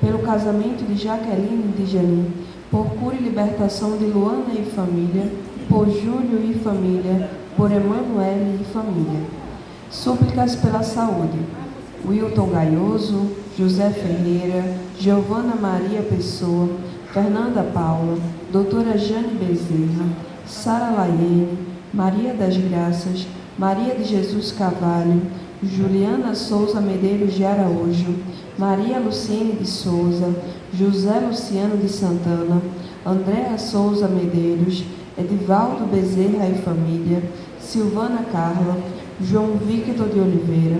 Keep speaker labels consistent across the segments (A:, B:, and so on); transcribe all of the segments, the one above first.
A: pelo casamento de Jaqueline e de Janin, por cura e libertação de Luana e família, por Júlio e família, por Emanuele e família. Súplicas pela saúde. Wilton Gaioso, José Ferreira, Giovana Maria Pessoa, Fernanda Paula, doutora Jane Bezerra, Sara Laiene, Maria das Graças, Maria de Jesus Carvalho, Juliana Souza Medeiros de Araújo, Maria Luciene de Souza, José Luciano de Santana, Andréa Souza Medeiros, Edivaldo Bezerra e família, Silvana Carla, João Victor de Oliveira,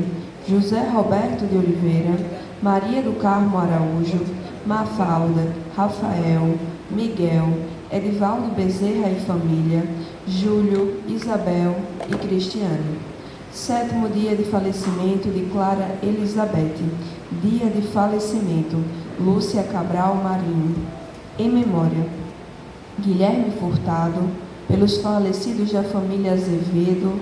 A: José Roberto de Oliveira, Maria do Carmo Araújo, Mafalda, Rafael, Miguel, Edivaldo Bezerra e família, Júlio, Isabel e Cristiane. 7º dia de falecimento de Clara Elizabeth. Dia de falecimento, Lúcia Cabral Marinho. Em memória, Guilherme Furtado, pelos falecidos da família Azevedo,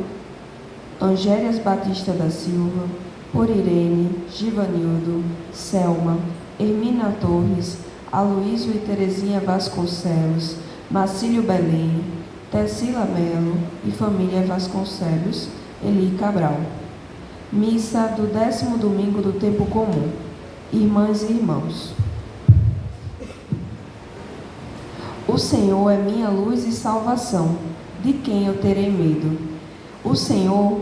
A: Angélias Batista da Silva, por Irene, Givanildo, Selma, Hermina Torres, Aloísio e Terezinha Vasconcelos, Marcílio Belém, Tessila Melo e família Vasconcelos, Eli Cabral. Missa do 10º domingo do tempo comum. Irmãs e irmãos, o Senhor é minha luz e salvação, de quem eu terei medo? O Senhor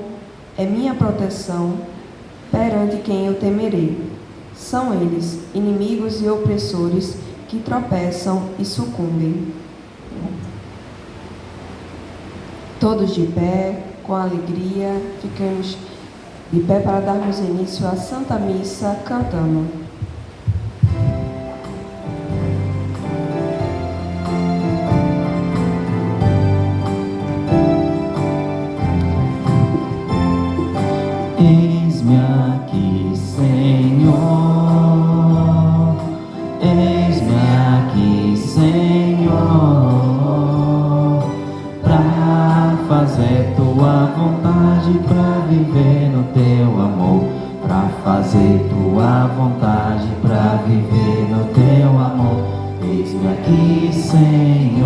A: é minha proteção, perante quem eu temerei? São eles, inimigos e opressores, que tropeçam e sucumbem. Todos de pé, com alegria, ficamos de pé para darmos início à Santa Missa cantando.
B: Eis-me aqui, Senhor, eis-me aqui, Senhor, pra fazer tua vontade, pra viver no teu amor, pra fazer tua vontade, pra viver no teu amor. Eis-me aqui, Senhor.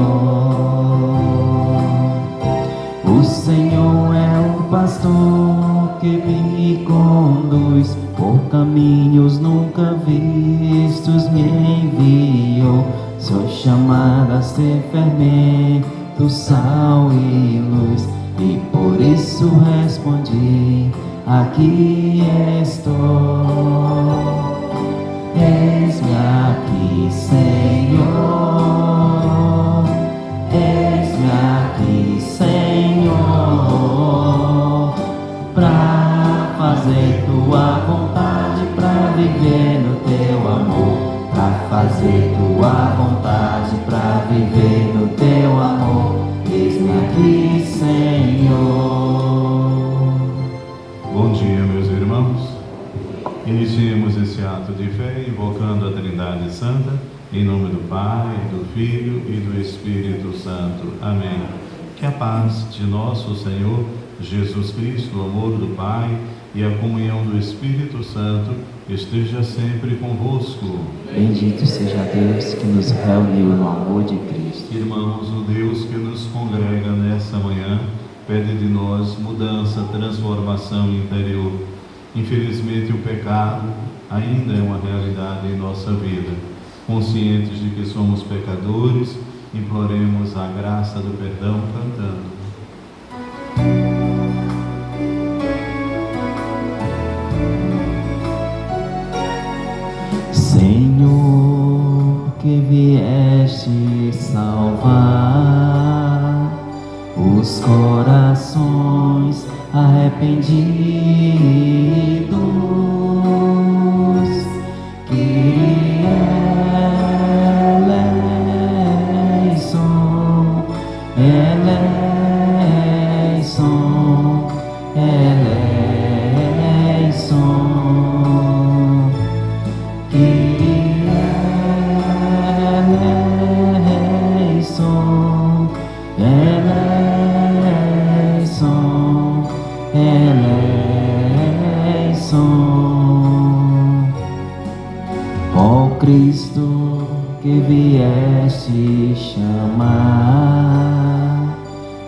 B: O Senhor é o pastor que me conduz por caminhos nunca vistos, me enviou. Sou chamada a ser fermento, sal e luz, e por isso respondi: aqui estou. Eis-me aqui, Senhor, eis-me aqui, Senhor, pra fazer tua vontade, pra viver no teu amor, pra fazer tua vontade, pra viver no teu amor. Eis-me aqui, Senhor.
C: Bom dia, meus irmãos. Iniciemos esse ato de fé invocando a Trindade Santa, em nome do Pai, do Filho e do Espírito Santo. Amém. Que a paz de nosso Senhor Jesus Cristo, o amor do Pai e a comunhão do Espírito Santo esteja sempre convosco.
B: Bendito seja Deus que nos reuniu no amor de Cristo.
C: Irmãos, o Deus que nos congrega nessa manhã pede de nós mudança, transformação interior. Infelizmente, o pecado ainda é uma realidade em nossa vida. Conscientes de que somos pecadores, imploremos a graça do perdão cantando.
B: Senhor, que vieste salvar os corações arrependidos, que eleison, eleison, eleison, que eleison, eleison, eleison. Ó Cristo, que vieste chamar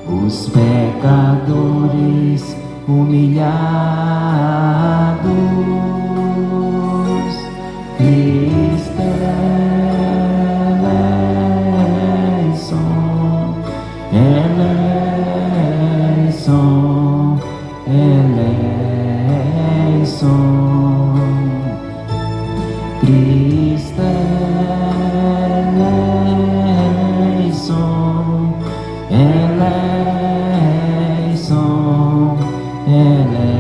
B: os pecadores humilhados. Cristo, eleison, eleison, eleison. Cristo, eleison, eleison, eleison.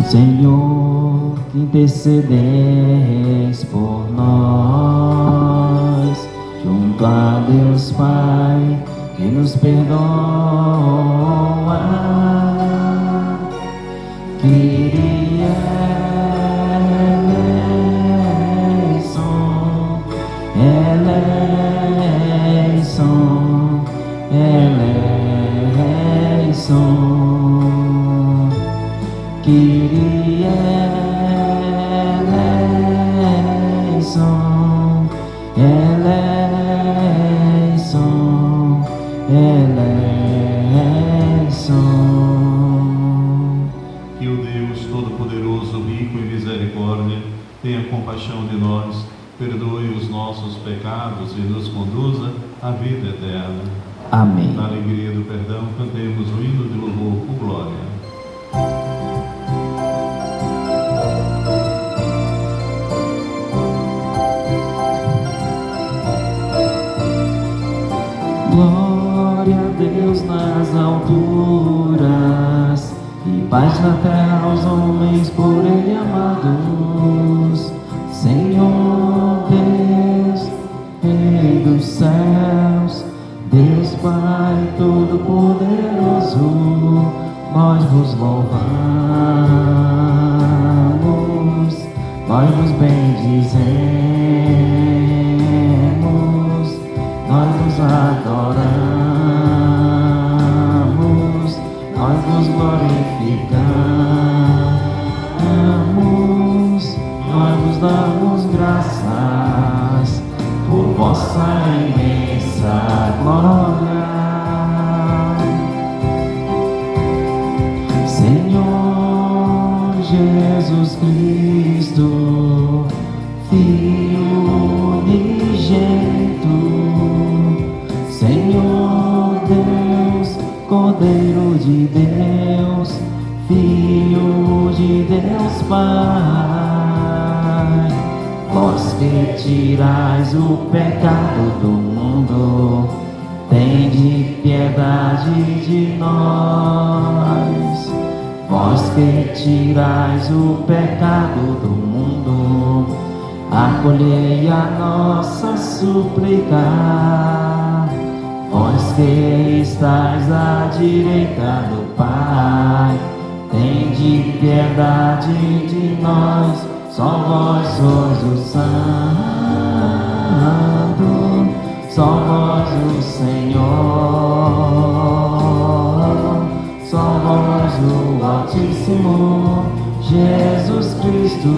B: Senhor, que intercedeis por nós, junto a Deus Pai, que nos perdoa. Kyrie eleison, eleison, eleison. Kyrie eleison, eleison, eleison.
C: Que o Deus Todo-Poderoso, rico em misericórdia, tenha compaixão de nós, perdoe os nossos pecados e nos conduza à vida eterna.
B: Amém.
C: Na alegria do perdão, cantemos o hino de louvor com glória.
B: Glória a Deus nas alturas e paz na terra aos homens por Ele amados. Senhor Deus, Rei dos céus, Deus Pai Todo-Poderoso, nós vos louvamos, nós vos bendizemos, nós vos adoramos, nós vos glorificamos, nós vos damos graças por vossa imensa glória. Senhor Jesus Cristo, Filho unigênito, Senhor Deus, Cordeiro de Deus, Filho de Deus Pai, vós que tirais o pecado do mundo, tende piedade de nós. Vós que tirais o pecado do mundo, acolhei a nossa súplica. Vós que estais à direita do Pai, tende piedade de nós. Só vós sois o Santo, só vós o Senhor, só vós o Altíssimo, Jesus Cristo,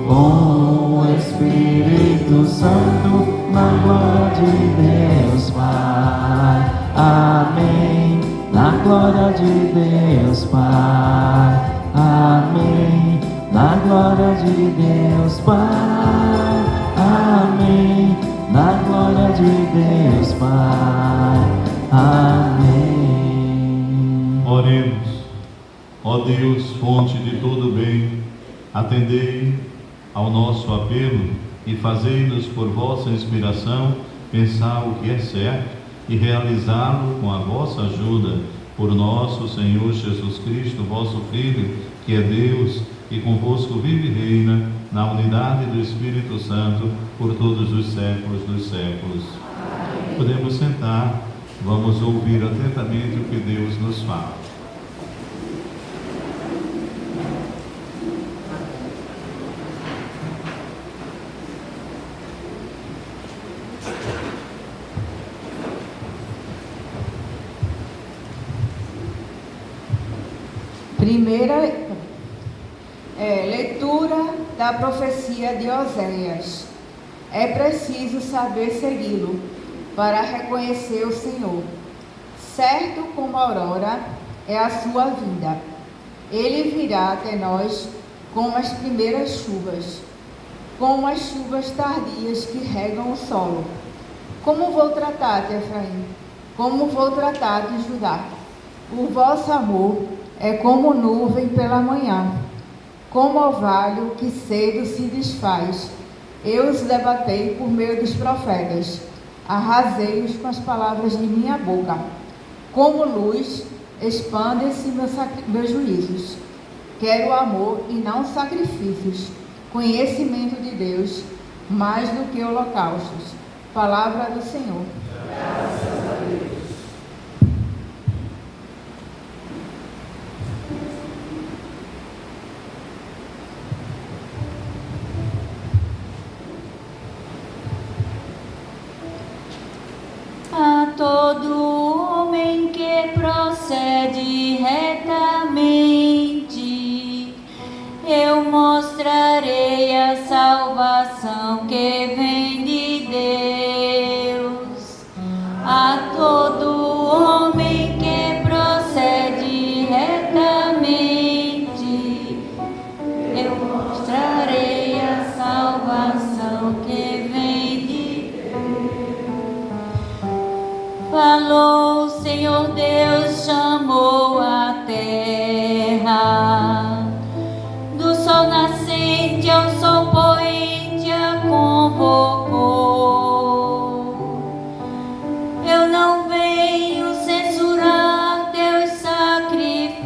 B: com o Espírito Santo, na glória de Deus Pai. Amém. Na glória de Deus Pai. Amém. Na glória de Deus Pai. Amém. Na glória de Deus Pai. Amém.
C: Oremos. Ó Deus, fonte de todo bem, atendei ao nosso apelo e fazei-nos por vossa inspiração pensar o que é certo e realizá-lo com a vossa ajuda, por nosso Senhor Jesus Cristo, vosso Filho, que é Deus e convosco vive e reina na unidade do Espírito Santo por todos os séculos dos séculos. Podemos sentar, vamos ouvir atentamente o que Deus nos fala.
D: Primeira leitura da profecia de Oséias. É preciso saber segui-lo para reconhecer o Senhor. Certo como a aurora é a sua vinda. Ele virá até nós como as primeiras chuvas, como as chuvas tardias que regam o solo. Como vou tratar-te, Efraim? Como vou tratar-te, Judá? O vosso amor é como nuvem pela manhã, como orvalho que cedo se desfaz. Eu os debatei por meio dos profetas, arrasei-os com as palavras de minha boca. Como luz, expandem-se meus juízos. Quero amor e não sacrifícios, conhecimento de Deus, mais do que holocaustos. Palavra do Senhor. Graças a Deus.
E: A todo homem que procede retamente, eu mostrarei a salvação que vem de Deus. A todo homem que procede retamente, eu mostrarei a salvação que vem de Deus. Falou o Senhor Deus, chamou a terra, do sol nascente ao sol poente a convocou. Eu não venho censurar teus sacrifícios,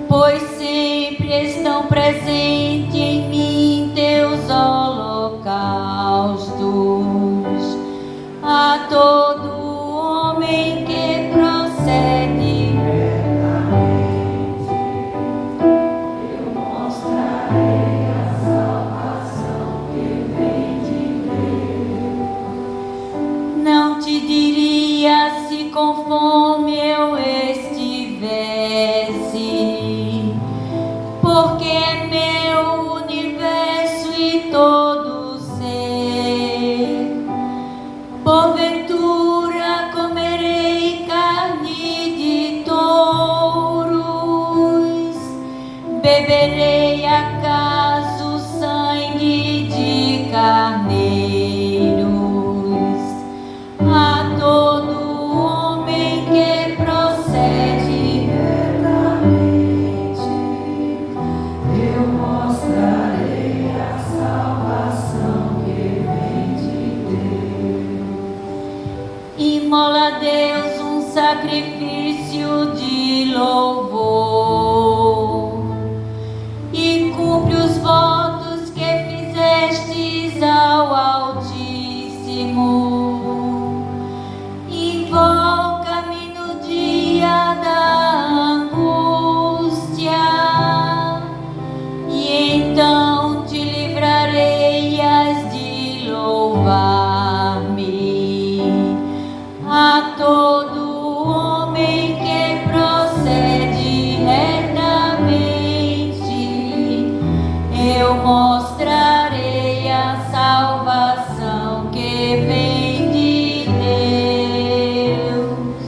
E: pois sempre estão presentes em mim teus holocaustos. A todo homem que procede retamente, eu mostrarei a salvação que vem de Deus. Não te diria se com fome eu estivesse, porque é meu universo e todo ser. Porventura comerei carne de touros, beberei acaso sangue de carneiros. A todo homem que procede retamente, eu mostrarei a salvação que vem de Deus. Imola a Deus um sacrifício de louvor e cumpre os votos que fizestes ao Altíssimo. Invoca-me no dia da angústia e então te livrarei de louvar-me. A todo homem que procede retamente, eu mostrarei a salvação que vem de Deus.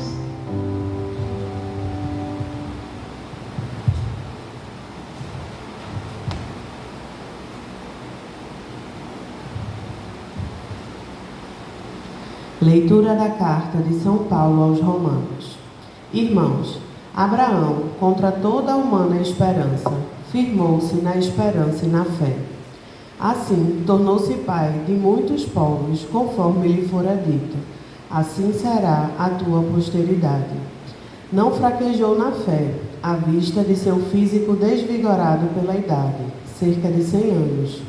F: Leitura da carta de São Paulo aos Romanos. Irmãos, Abraão, contra toda a humana esperança, firmou-se na esperança e na fé. Assim, tornou-se pai de muitos povos, conforme lhe fora dito: assim será a tua posteridade. Não fraquejou na fé, à vista de seu físico desvigorado pela idade, cerca de 100 anos,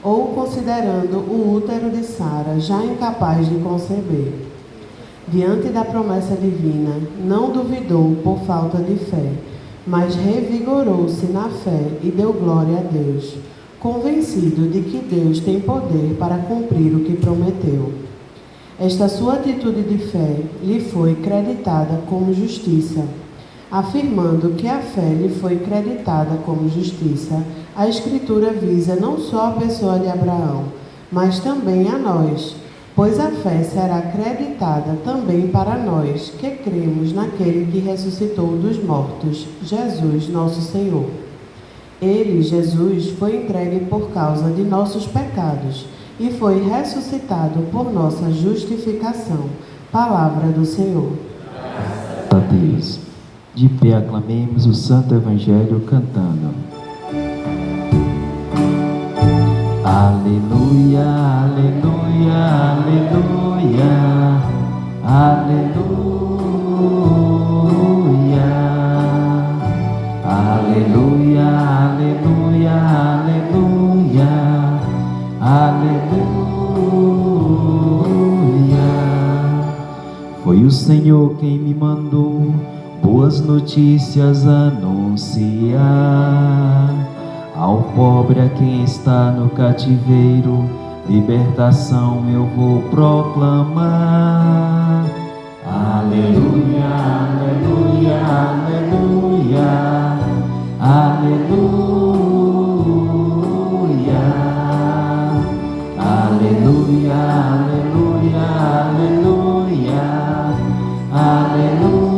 F: ou considerando o útero de Sara já incapaz de conceber. Diante da promessa divina, não duvidou por falta de fé, mas revigorou-se na fé e deu glória a Deus, convencido de que Deus tem poder para cumprir o que prometeu. Esta sua atitude de fé lhe foi creditada como justiça, Afirmando que a fé lhe foi creditada como justiça, a Escritura visa não só a pessoa de Abraão, mas também a nós, pois a fé será creditada também para nós, que cremos naquele que ressuscitou dos mortos, Jesus, nosso Senhor. Ele, Jesus, foi entregue por causa de nossos pecados e foi ressuscitado por nossa justificação. Palavra do Senhor.
B: Graças a Deus. De pé aclamemos o Santo Evangelho cantando. Aleluia, aleluia, aleluia, aleluia, aleluia, aleluia, aleluia, aleluia. Foi o Senhor quem me mandou boas notícias anunciar ao pobre, a quem está no cativeiro, libertação eu vou proclamar. Aleluia, aleluia, aleluia, aleluia, aleluia, aleluia, aleluia, aleluia.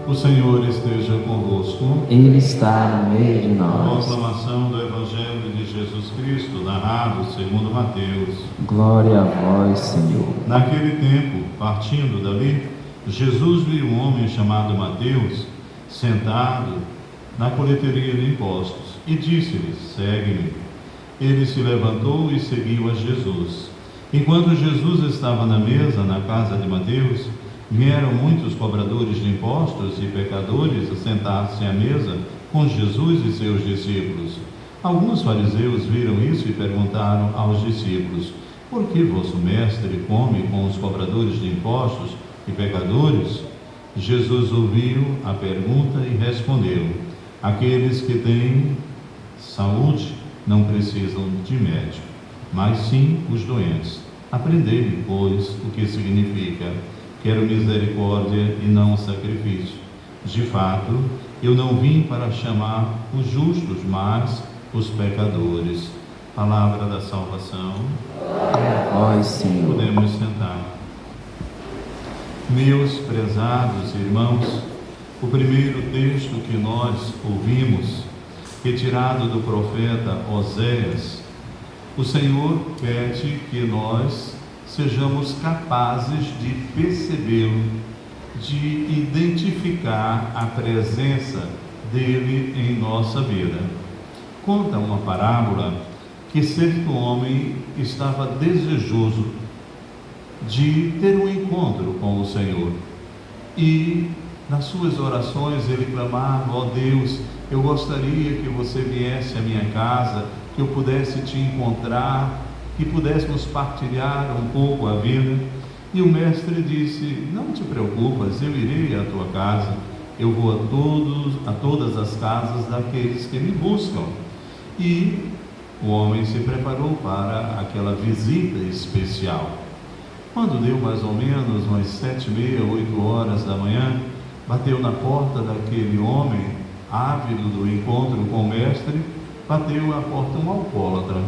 C: O Senhor esteja convosco.
B: Ele está no meio de nós.
C: Proclamação do Evangelho de Jesus Cristo, narrado segundo Mateus.
B: Glória a vós, Senhor.
C: Naquele tempo, partindo dali, Jesus viu um homem chamado Mateus sentado na coleteria de impostos e disse-lhe: segue-me. Ele se levantou e seguiu a Jesus. Enquanto Jesus estava na mesa na casa de Mateus, vieram muitos cobradores de impostos e pecadores a sentar-se à mesa com Jesus e seus discípulos. Alguns fariseus viram isso e perguntaram aos discípulos: por que vosso mestre come com os cobradores de impostos e pecadores? Jesus ouviu a pergunta e respondeu: aqueles que têm saúde não precisam de médico, mas sim os doentes. Aprendei, pois, o que significa: quero misericórdia e não sacrifício. De fato, eu não vim para chamar os justos, mas os pecadores. Palavra da salvação.
B: Glória a vós, Senhor.
C: Podemos sentar. Meus prezados irmãos, o primeiro texto que nós ouvimos, retirado do profeta Oséias, o Senhor pede que nós sejamos capazes de percebê-lo, de identificar a presença dele em nossa vida. Conta uma parábola que certo homem estava desejoso de ter um encontro com o Senhor e nas suas orações ele clamava: ó Deus, eu gostaria que você viesse à minha casa, que eu pudesse te encontrar, que pudéssemos partilhar um pouco a vida. E o mestre disse: não te preocupas, eu irei à tua casa, eu vou a todas as casas daqueles que me buscam. E o homem se preparou para aquela visita especial. Quando deu mais ou menos umas 7h30, 8h da manhã, bateu na porta daquele homem, ávido do encontro com o mestre, bateu à porta um alcoólatra.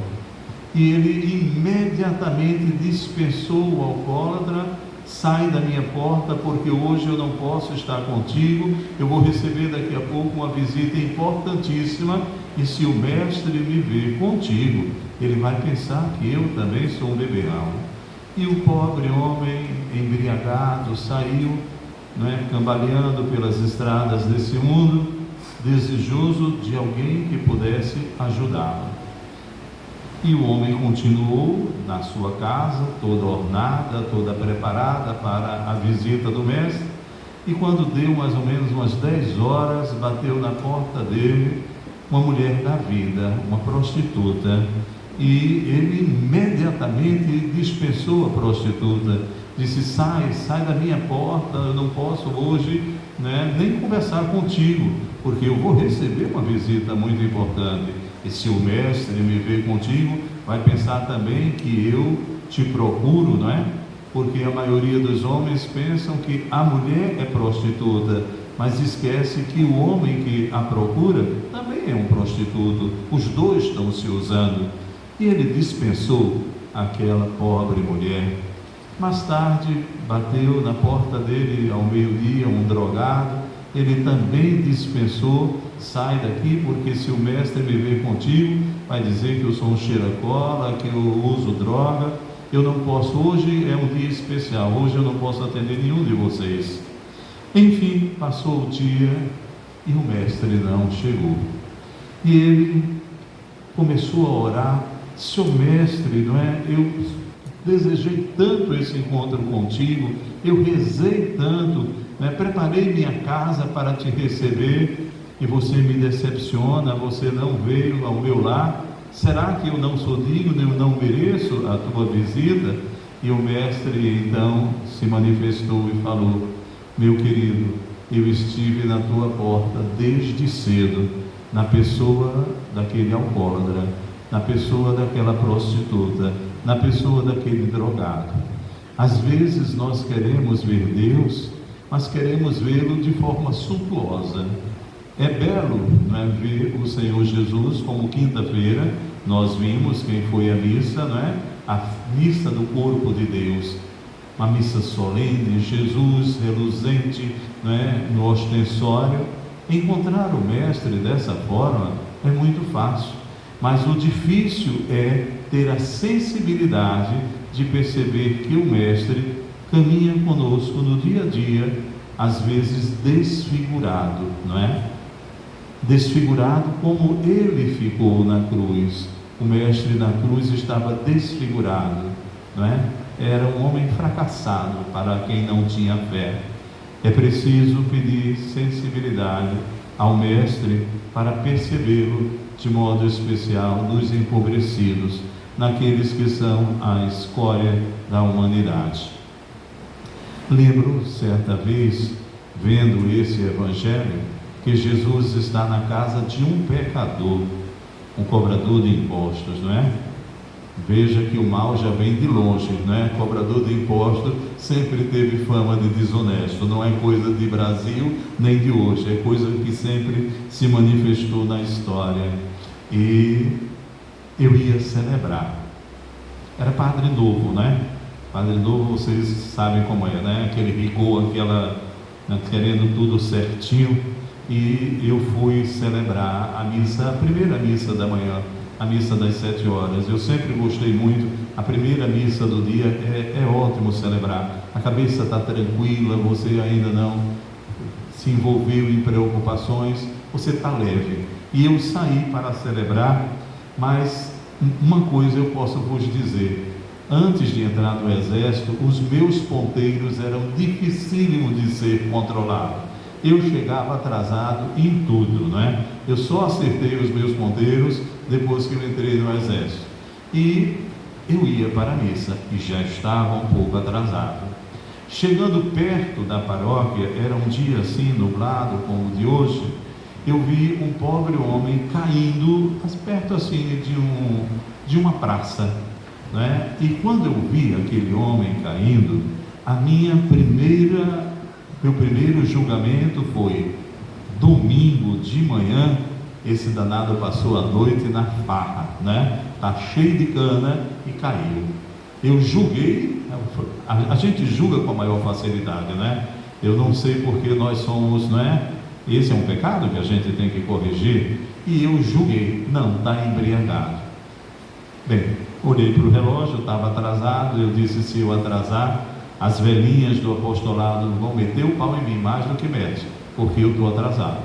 C: E ele imediatamente dispensou o alcoólatra: sai da minha porta, porque hoje eu não posso estar contigo, eu vou receber daqui a pouco uma visita importantíssima, e se o mestre me ver contigo, ele vai pensar que eu também sou um beberrão. E o pobre homem, embriagado, saiu, cambaleando pelas estradas desse mundo, desejoso de alguém que pudesse ajudá-lo. E o homem continuou na sua casa, toda ornada, toda preparada para a visita do mestre. E quando deu mais ou menos umas 10h, bateu na porta dele uma mulher da vida, uma prostituta. E ele imediatamente dispensou a prostituta. Disse: sai da minha porta, eu não posso hoje nem conversar contigo, porque eu vou receber uma visita muito importante. E se o mestre me ver contigo, vai pensar também que eu te procuro, porque a maioria dos homens pensam que a mulher é prostituta, mas esquece que o homem que a procura também é um prostituto. Os dois estão se usando. E ele dispensou aquela pobre mulher. Mais tarde, bateu na porta dele ao meio-dia um drogado. Ele também dispensou: sai daqui, porque se o mestre me ver contigo, vai dizer que eu sou um cheira-cola, que eu uso droga. Eu não posso, hoje é um dia especial, hoje eu não posso atender nenhum de vocês. Enfim, passou o dia e o mestre não chegou. E ele começou a orar: seu mestre, não é? Eu desejei tanto esse encontro contigo, eu rezei tanto, né? Preparei minha casa para te receber, e você me decepciona, você não veio ao meu lar. Será que eu não sou digno, eu não mereço a tua visita? E o mestre então se manifestou e falou: meu querido, eu estive na tua porta desde cedo, na pessoa daquele alcoólatra, na pessoa daquela prostituta, na pessoa daquele drogado. Às vezes nós queremos ver Deus, mas queremos vê-lo de forma suntuosa. É belo, não é, ver o Senhor Jesus, como quinta-feira nós vimos, quem foi à missa, não é? A missa do corpo de Deus, uma missa solene, Jesus reluzente, não é? No ostensório. Encontrar o mestre dessa forma é muito fácil, mas o difícil é ter a sensibilidade de perceber que o mestre caminha conosco no dia a dia, às vezes desfigurado, não é? Desfigurado como ele ficou na cruz. O mestre na cruz estava desfigurado, não é? Era um homem fracassado para quem não tinha fé. É preciso pedir sensibilidade ao mestre para percebê-lo de modo especial nos empobrecidos, naqueles que são a escória da humanidade. Lembro, certa vez, vendo esse evangelho, que Jesus está na casa de um pecador, um cobrador de impostos, não é? Veja que o mal já vem de longe, não é? Cobrador de impostos sempre teve fama de desonesto, não é coisa de Brasil nem de hoje, é coisa que sempre se manifestou na história. E eu ia celebrar. Era padre novo, né? Padre novo, vocês sabem como é, né? Aquele rigor, aquela, né? Querendo tudo certinho. E eu fui celebrar a missa, a primeira missa da manhã, a missa das 7 horas. Eu sempre gostei muito, a primeira missa do dia é ótimo celebrar. A cabeça está tranquila, você ainda não se envolveu em preocupações, você está leve. E eu saí para celebrar, mas uma coisa eu posso vos dizer: antes de entrar no exército, os meus ponteiros eram dificílimos de ser controlados. Eu chegava atrasado em tudo, não é? Eu só acertei os meus ponteiros depois que eu entrei no exército. E eu ia para a missa e já estava um pouco atrasado. Chegando perto da paróquia, era um dia assim nublado como o de hoje, eu vi um pobre homem caindo perto assim de uma praça, não é? E quando eu vi aquele homem caindo, meu primeiro julgamento foi: domingo de manhã, esse danado passou a noite na farra, né? Tá cheio de cana e caiu. Eu julguei, a gente julga com a maior facilidade, né? Eu não sei porque nós somos, não é? Esse é um pecado que a gente tem que corrigir. E eu julguei: não, está embriagado. Bem, olhei para o relógio, estava atrasado. Eu disse: se eu atrasar, as velhinhas do apostolado vão meter o pau em mim mais do que mete, porque eu estou atrasado.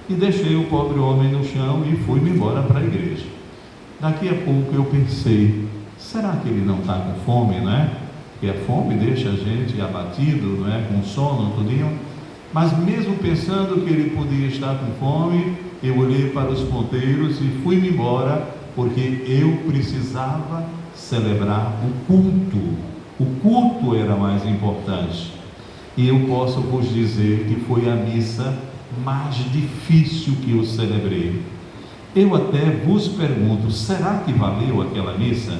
C: E deixei o pobre homem no chão e fui-me embora para a igreja. Daqui a pouco eu pensei: será que ele não está com fome, não é? Porque a fome deixa a gente abatido, não é? Com sono, tudinho. Mas mesmo pensando que ele podia estar com fome, eu olhei para os ponteiros e fui-me embora, porque eu precisava celebrar o culto. O culto era mais importante. E eu posso vos dizer que foi a missa mais difícil que eu celebrei. Eu até vos pergunto: será que valeu aquela missa?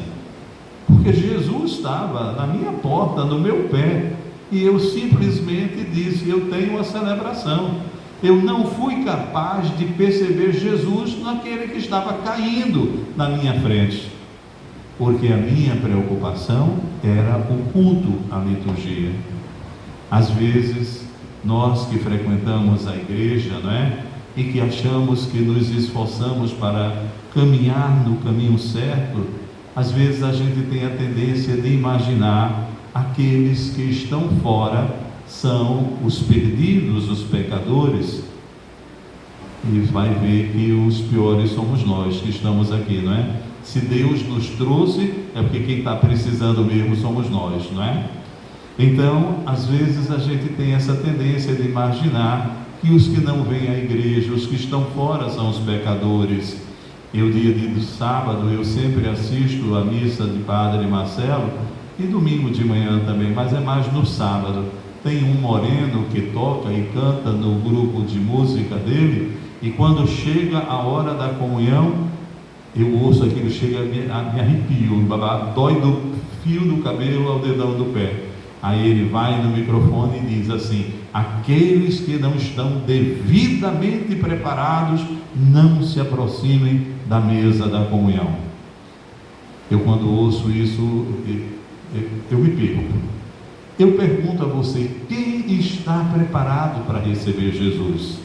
C: porque Jesus estava na minha porta, no meu pé, e eu simplesmente disse: eu tenho uma celebração. Eu não fui capaz de perceber Jesus naquele que estava caindo na minha frente, porque a minha preocupação era o culto, a liturgia. Às vezes, nós que frequentamos a igreja, não é? E que achamos que nos esforçamos para caminhar no caminho certo, às vezes a gente tem a tendência de imaginar aqueles que estão fora são os perdidos, os pecadores, e vai ver que os piores somos nós que estamos aqui, não é? Se Deus nos trouxe, é porque quem está precisando mesmo somos nós, não é? Então, às vezes a gente tem essa tendência de imaginar que os que não vêm à igreja, os que estão fora, são os pecadores. Eu, dia de sábado, eu sempre assisto a missa de Padre Marcelo, e domingo de manhã também, mas é mais no sábado. Tem um moreno que toca e canta no grupo de música dele, e quando chega a hora da comunhão, eu ouço aquilo, chega, me arrepio, dói do fio do cabelo ao dedão do pé. Aí ele vai no microfone e diz assim: aqueles que não estão devidamente preparados, não se aproximem da mesa da comunhão. Eu, quando ouço isso, eu me perco. Eu pergunto a você: quem está preparado para receber Jesus?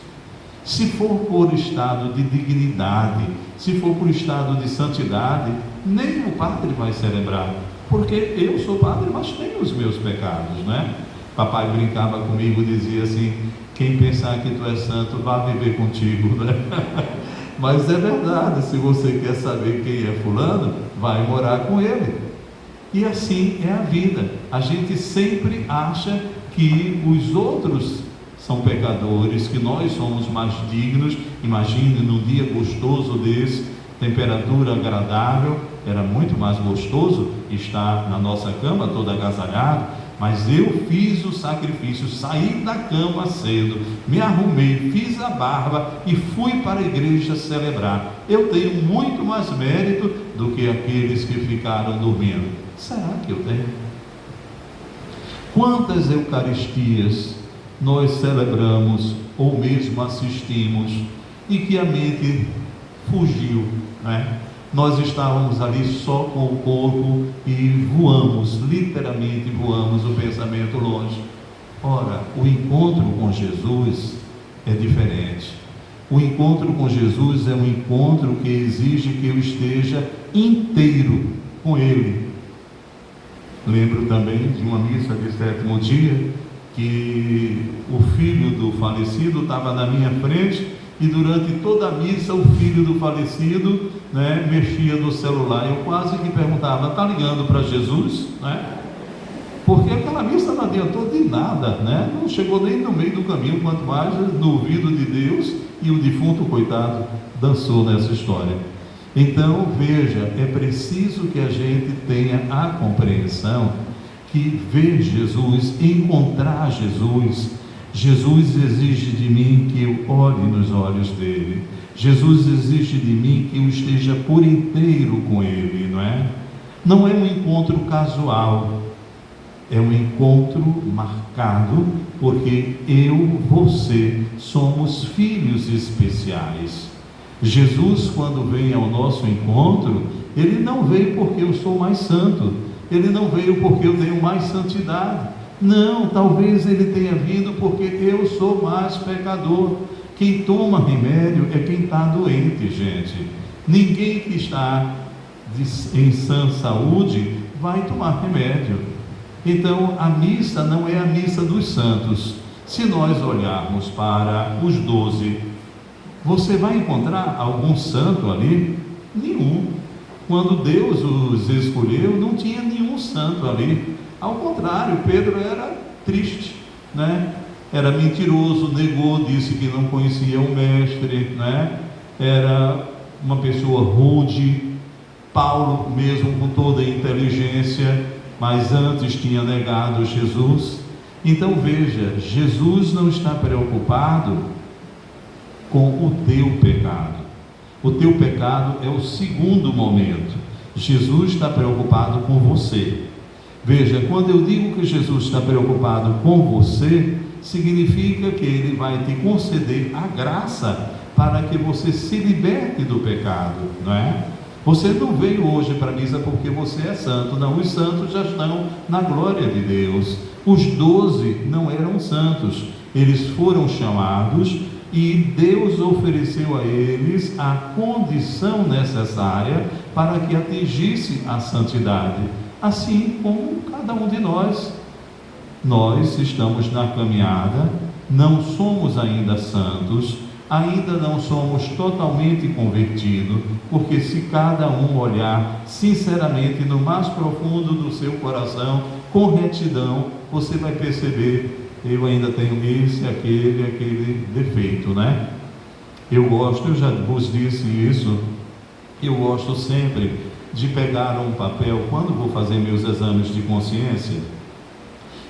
C: Se for por estado de dignidade, se for por estado de santidade, nem o padre vai celebrar, porque eu sou padre, mas tenho os meus pecados, né? Papai brincava comigo, dizia assim: quem pensar que tu és santo, vá viver contigo, né? Mas é verdade, se você quer saber quem é fulano, vai morar com ele. E assim é a vida. A gente sempre acha que os outros são pecadores, que nós somos mais dignos. Imagine num dia gostoso desse, temperatura agradável, era muito mais gostoso estar na nossa cama todo agasalhado, mas eu fiz o sacrifício, saí da cama cedo, me arrumei, fiz a barba e fui para a igreja celebrar. Eu tenho muito mais mérito do que aqueles que ficaram dormindo. Será que eu tenho? Quantas eucaristias nós celebramos ou mesmo assistimos e que a mente fugiu, né? Nós estávamos ali só com o corpo e voamos, literalmente voamos o pensamento longe. Ora, o encontro com Jesus é diferente. O encontro com Jesus é um encontro que exige que eu esteja inteiro com Ele. Lembro também de uma missa de 7º dia, que o filho do falecido estava na minha frente, e durante toda a missa o filho do falecido, né, mexia no celular. Eu quase que perguntava: está ligando para Jesus? Né? Porque aquela missa não adiantou de nada, né? Não chegou nem no meio do caminho, quanto mais no ouvido de Deus, e o defunto, coitado, dançou nessa história. Então, veja, é preciso que a gente tenha a compreensão que ver Jesus, encontrar Jesus, Jesus exige de mim que eu olhe nos olhos dele. Jesus exige de mim que eu esteja por inteiro com ele, não é? Não é um encontro casual, é um encontro marcado, porque eu, você, somos filhos especiais. Jesus, quando vem ao nosso encontro, ele não veio porque eu sou mais santo, ele não veio porque eu tenho mais santidade. Não, talvez ele tenha vindo porque eu sou mais pecador. Quem toma remédio é quem está doente, gente. Ninguém que está em sã saúde vai tomar remédio. Então, a missa não é a missa dos santos. Se nós olharmos para os 12, você vai encontrar algum santo ali? Nenhum. Quando Deus os escolheu, não tinha nenhum santo ali. Ao contrário, Pedro era triste, né? Era mentiroso, negou, disse que não conhecia o mestre, né? Era uma pessoa rude. Paulo, mesmo com toda a inteligência, mas antes tinha negado Jesus. Então veja, Jesus não está preocupado com o teu pecado. O teu pecado é o segundo momento. Jesus está preocupado com você. Veja, quando eu digo que Jesus está preocupado com você, significa que Ele vai te conceder a graça para que você se liberte do pecado, não é? Você não veio hoje para a missa porque você é santo, não, os santos já estão na glória de Deus. Os 12 não eram santos, eles foram chamados e Deus ofereceu a eles a condição necessária para que atingisse a santidade, assim como cada um de nós. Nós estamos na caminhada, não somos ainda santos, ainda não somos totalmente convertidos, porque se cada um olhar sinceramente no mais profundo do seu coração, com retidão, você vai perceber: eu ainda tenho esse, aquele defeito, né? Eu já vos disse isso, eu gosto sempre de pegar um papel, quando vou fazer meus exames de consciência,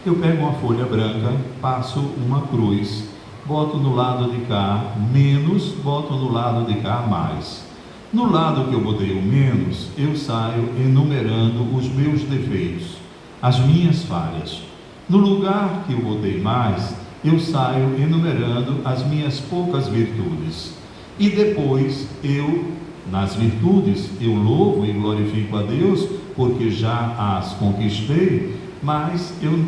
C: eu pego uma folha branca, passo uma cruz, boto no lado de cá menos, boto no lado de cá mais. No lado que eu botei o menos, eu saio enumerando os meus defeitos, as minhas falhas. No lugar que eu botei mais, eu saio enumerando as minhas poucas virtudes. E depois nas virtudes, eu louvo e glorifico a Deus, porque já as conquistei, mas eu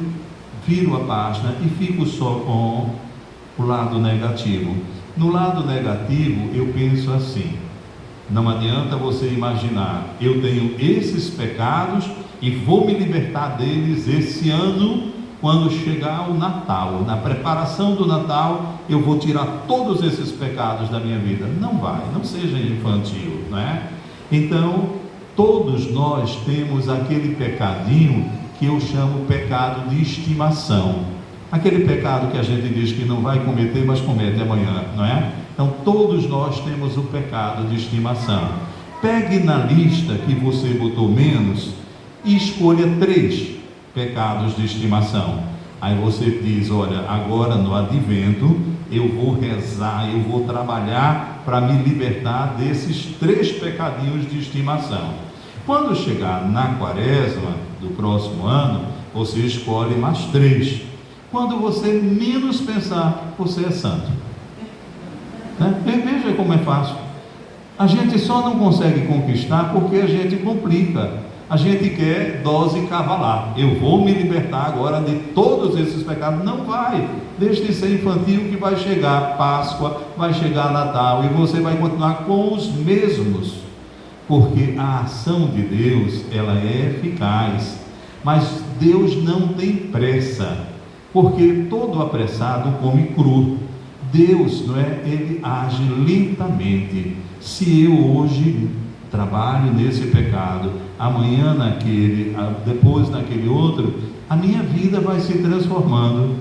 C: viro a página e fico só com o lado negativo. No lado negativo, eu penso assim: não adianta você imaginar, eu tenho esses pecados e vou me libertar deles esse ano. Quando chegar o Natal, na preparação do Natal, eu vou tirar todos esses pecados da minha vida. Não vai, não seja infantil, não é? Então, todos nós temos aquele pecadinho que eu chamo pecado de estimação. Aquele pecado que a gente diz que não vai cometer, mas comete amanhã, não é? Então, todos nós temos o pecado de estimação. Pegue na lista que você botou menos e escolha 3 pecados de estimação. Aí você diz: olha, agora no advento eu vou rezar, eu vou trabalhar para me libertar desses 3 pecadinhos de estimação. Quando chegar na quaresma do próximo ano, você escolhe mais 3. Quando você menos pensar, você é santo, né? Veja como é fácil. A gente só não consegue conquistar porque a gente complica. A gente quer dose cavalar. Eu vou me libertar agora de todos esses pecados. Não vai. Deixe de ser infantil, que vai chegar Páscoa, vai chegar Natal e você vai continuar com os mesmos. Porque a ação de Deus, ela é eficaz. Mas Deus não tem pressa, porque todo apressado come cru. Deus, não é? Ele age lentamente. Se eu hoje trabalho nesse pecado, amanhã naquele, depois naquele outro, a minha vida vai se transformando.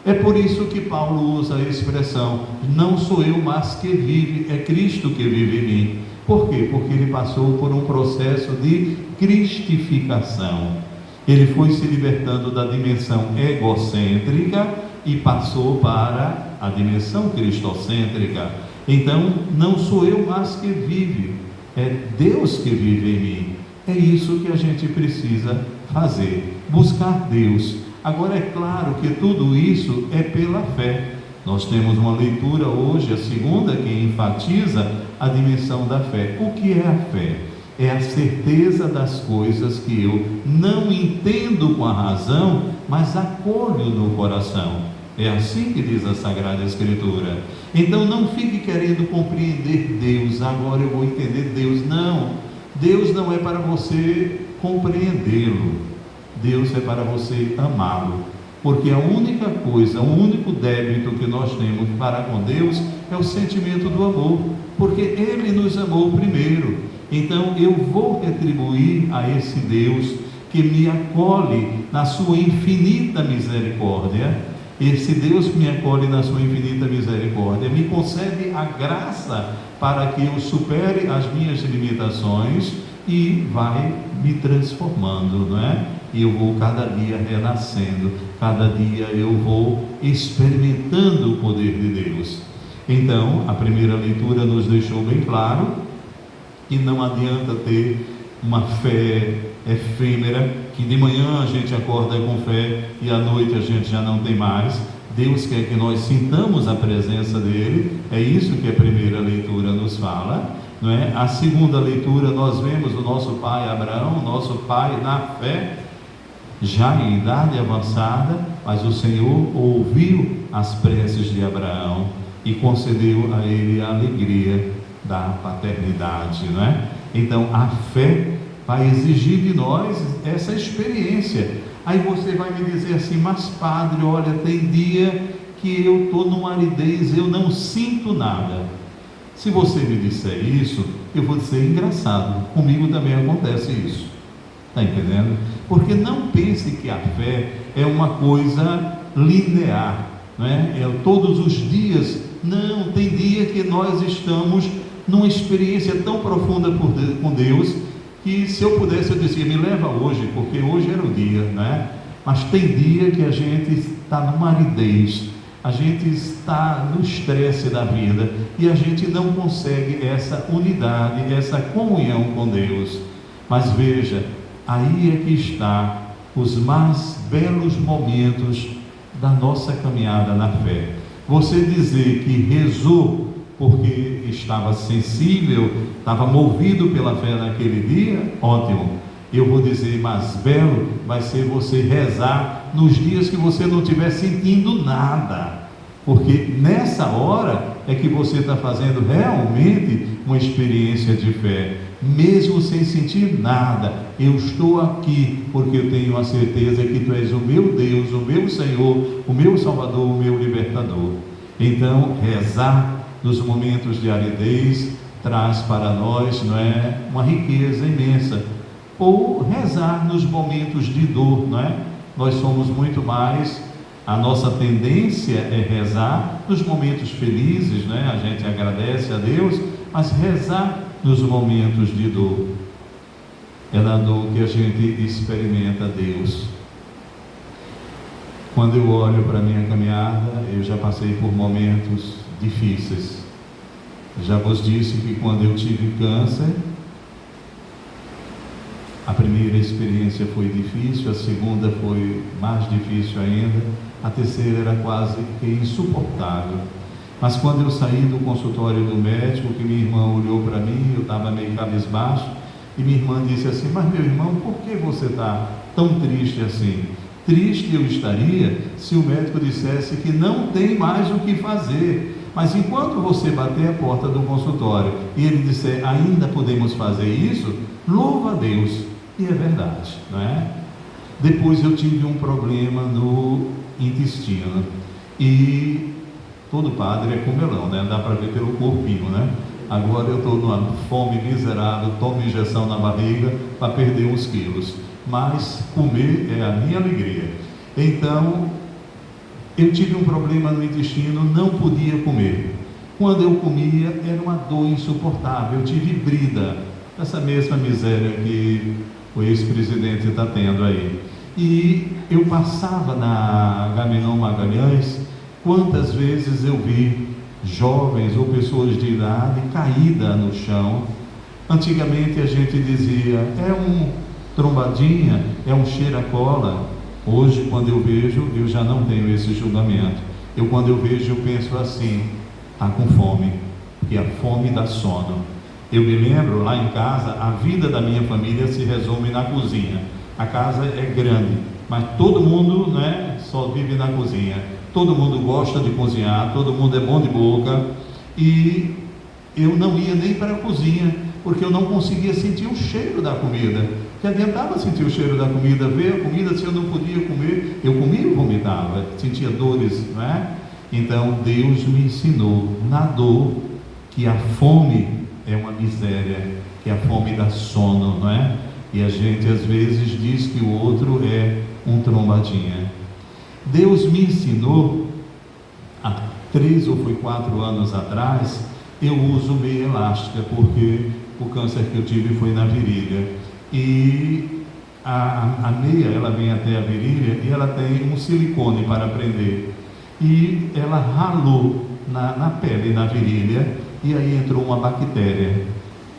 C: É por isso que Paulo usa a expressão: não sou eu mais que vive, é Cristo que vive em mim. Por quê? Porque ele passou por um processo de cristificação. Ele foi se libertando da dimensão egocêntrica e passou para a dimensão cristocêntrica. Então, não sou eu mais que vive, é Deus que vive em mim. É isso que a gente precisa fazer, buscar Deus. Agora é claro que tudo isso é pela fé. Nós temos uma leitura hoje, a segunda, que enfatiza a dimensão da fé. O que é a fé? É a certeza das coisas que eu não entendo com a razão, mas acolho no coração. É assim que diz a Sagrada Escritura. Então não fique querendo compreender Deus. Agora eu vou entender Deus. Não, Deus não é para você compreendê-lo. Deus é para você amá-lo. Porque a única coisa, o único débito que nós temos para com Deus é o sentimento do amor. Porque Ele nos amou primeiro. Então eu vou retribuir a esse Deus que me acolhe na sua infinita misericórdia. Esse Deus que me acolhe na sua infinita misericórdia me concede a graça para que eu supere as minhas limitações e vai me transformando, não é? E eu vou cada dia renascendo, cada dia eu vou experimentando o poder de Deus. Então, a primeira leitura nos deixou bem claro que não adianta ter uma fé efêmera, que de manhã a gente acorda com fé e à noite a gente já não tem mais. Deus quer que nós sintamos a presença dele, é isso que a primeira leitura nos fala, não é? A segunda leitura nós vemos o nosso pai Abraão, nosso pai na fé, já em idade avançada, mas o Senhor ouviu as preces de Abraão e concedeu a ele a alegria da paternidade, não é? Então a fé vai exigir de nós essa experiência. Aí você vai me dizer assim: mas padre, olha, tem dia que eu estou numa aridez, eu não sinto nada. Se você me disser isso, eu vou dizer: engraçado, comigo também acontece isso. Está entendendo? Porque não pense que a fé é uma coisa linear, não é? É todos os dias. Não, tem dia que nós estamos numa experiência tão profunda com Deus, que se eu pudesse eu dizia: me leva hoje, porque hoje era o dia, né? Mas tem dia que a gente está numa aridez, a gente está no estresse da vida e a gente não consegue essa unidade, essa comunhão com Deus. Mas veja, aí é que está os mais belos momentos da nossa caminhada na fé. Você dizer que rezou porque estava sensível, estava movido pela fé naquele dia, ótimo. Eu vou dizer, mais belo vai ser você rezar nos dias que você não estiver sentindo nada, porque nessa hora é que você está fazendo realmente uma experiência de fé, mesmo sem sentir nada. Eu estou aqui porque eu tenho a certeza que Tu és o meu Deus, o meu Senhor, o meu Salvador, o meu Libertador. Então, rezar nos momentos de aridez traz para nós, não é, uma riqueza imensa. Ou rezar nos momentos de dor, não é? Nós somos muito mais, a nossa tendência é rezar nos momentos felizes, não é? A gente agradece a Deus, mas rezar nos momentos de dor, é na dor que a gente experimenta Deus. Quando eu olho para a minha caminhada, eu já passei por momentos difíceis. Já vos disse que quando eu tive câncer, a primeira experiência foi difícil, a segunda foi mais difícil ainda, a terceira era quase que insuportável. Mas quando eu saí do consultório do médico, que minha irmã olhou para mim, eu estava meio cabisbaixo, e minha irmã disse assim: mas meu irmão, por que você está tão triste assim? Triste eu estaria se o médico dissesse que não tem mais o que fazer. Mas enquanto você bater a porta do consultório e ele disser: ainda podemos fazer isso, louva a Deus. E é verdade, não é? Depois eu tive um problema no intestino, e todo padre é comelão, né? Dá para ver pelo corpinho, né? Agora eu estou numa fome miserável, tomo injeção na barriga para perder uns quilos, mas comer é a minha alegria. Então eu tive um problema no intestino, não podia comer. Quando eu comia era uma dor insuportável, eu tive brida, essa mesma miséria que o ex-presidente está tendo aí. E eu passava na Agamenon Magalhães, quantas vezes eu vi jovens ou pessoas de idade caída no chão. Antigamente a gente dizia: é um trombadinha, é um cheira-cola. Hoje, quando eu vejo, eu já não tenho esse julgamento. Quando eu vejo, eu penso assim: está com fome, porque a fome dá sono. Eu me lembro, lá em casa, a vida da minha família se resume na cozinha. A casa é grande, mas todo mundo, né, só vive na cozinha. Todo mundo gosta de cozinhar, todo mundo é bom de boca, e eu não ia nem para a cozinha, porque eu não conseguia sentir o cheiro da comida. Que adiantava sentir o cheiro da comida, ver a comida, se eu não podia comer, eu comia e vomitava, sentia dores, não é? Então Deus me ensinou na dor que a fome é uma miséria, que a fome dá sono, não é? E a gente às vezes diz que o outro é um trombadinha. Deus me ensinou, há 3 ou 4 anos atrás, eu uso meia elástica, porque o câncer que eu tive foi na virilha. E a meia, ela vem até a virilha e ela tem um silicone para prender. E ela ralou na pele, na virilha, e aí entrou uma bactéria.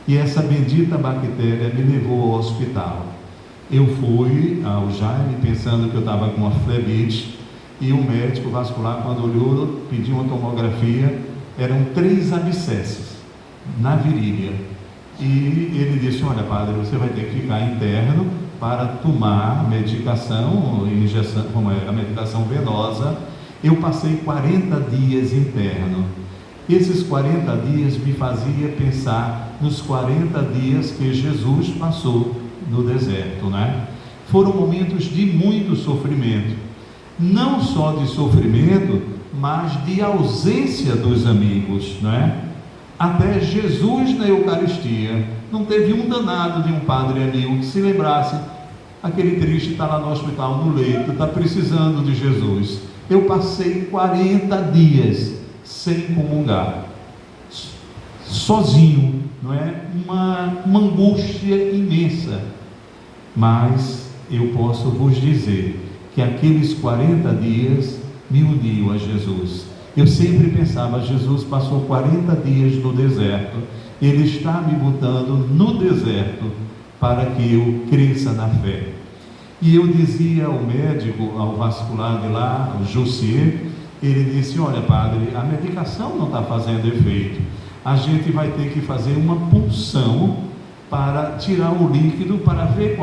C: e essa bendita bactéria me levou ao hospital. Eu fui ao Jaime pensando que eu estava com uma flebite, e o médico vascular, quando olhou, pediu uma tomografia, eram 3 abscessos na virilha. E ele disse: olha, padre, você vai ter que ficar interno para tomar medicação, injeção, como é, a medicação venosa. Eu passei 40 dias interno. Esses 40 dias me fazia pensar nos 40 dias que Jesus passou no deserto, né? Foram momentos de muito sofrimento, não só de sofrimento, mas de ausência dos amigos, né? Até Jesus na Eucaristia não teve um danado de um padre amigo que se lembrasse: aquele triste está lá no hospital, no leito, está precisando de Jesus. Eu passei 40 dias sem comungar, sozinho, não é? Uma angústia imensa. Mas eu posso vos dizer que aqueles 40 dias me uniu a Jesus. Eu sempre pensava: Jesus passou 40 dias no deserto, Ele está me botando no deserto para que eu cresça na fé. E eu dizia ao médico, ao vascular de lá, o Jussier, ele disse: olha, padre, a medicação não está fazendo efeito, a gente vai ter que fazer uma punção para tirar o líquido, para ver